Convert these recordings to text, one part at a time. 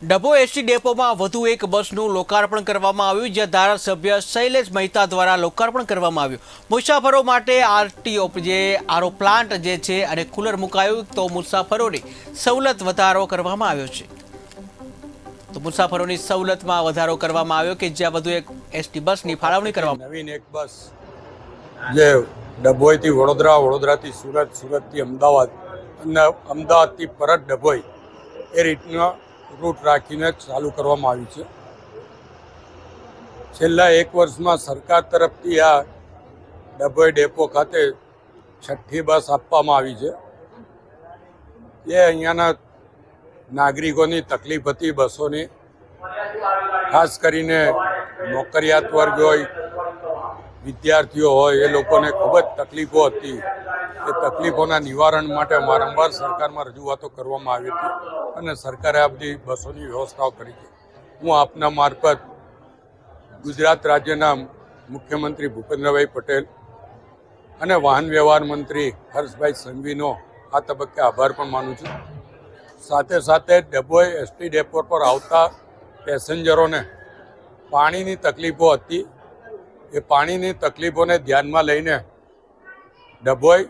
ડભો ST ડેપોમાં વધુ એક બસનું લોકાર્પણ કરવામાં આવ્યું, જ્યાં ધારાસભ્ય શૈલેષ મહેતા દ્વારા લોકાર્પણ કરવામાં આવ્યું। મુસાફરો માટે આરટીઓ જે આરો પ્લાન્ટ જે છે અને કુલર મુકાયું, તો મુસાફરોની સવલત વધારો કરવામાં આવ્યો છે। તો મુસાફરોની સવલતમાં વધારો કરવામાં આવ્યો કે જ્યાં વધુ એક એસટી બસની ફાળવણી કરવામાં નવીન એક બસ જે ડભોઈથી વડોદરા, વડોદરાથી સુરત, સુરતથી અમદાવાદ અને અમદાવાદથી પરત ડભોઈ એ રીતના રૂટ રાખીને ચાલુ કરવામાં આવી છે। છેલ્લા એક વર્ષમાં સરકાર તરફથી આ ડભોઈ ડેપો ખાતે 6ઠ્ઠી બસ આપવામાં આવી છે। એ અહીંયાના નાગરિકોની તકલીફ હતી બસોની, ખાસ કરીને નોકરિયાત વર્ગ હોય, વિદ્યાર્થીઓ હોય, એ લોકોને ખૂબ જ તકલીફો હતી। એ તકલીફોના નિવારણ માટે વારંવાર સરકારમાં રજૂઆતો કરવામાં આવી હતી અને સરકારે આ બધી બસોની વ્યવસ્થાઓ કરી છે। હું આપના મારફત ગુજરાત રાજ્યના મુખ્યમંત્રી ભૂપેન્દ્રભાઈ પટેલ અને વાહન વ્યવહાર મંત્રી હર્ષભાઈ સંઘવીનો આ તબક્કે આભાર પણ માનું છું। સાથે સાથે ડભોઈ એસટી ડેપો પર આવતા પેસેન્જરોને પાણીની તકલીફો હતી। એ પાણીની તકલીફોને ધ્યાનમાં લઈને ડભોઈ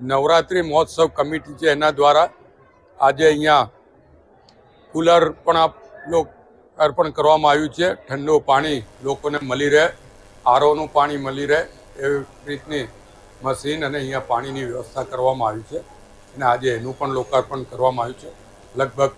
નવરાત્રિ મહોત્સવ કમિટી છે એના દ્વારા આજે અહીંયા કુલર પણ અર્પણ કરવામાં આવ્યું છે। ઠંડુ પાણી લોકોને મળી રહે, આરોનું પાણી મળી રહે એવી રીતની મશીન અને અહીંયા પાણીની વ્યવસ્થા કરવામાં આવી છે અને આજે એનું પણ લોકાર્પણ કરવામાં આવ્યું છે। લગભગ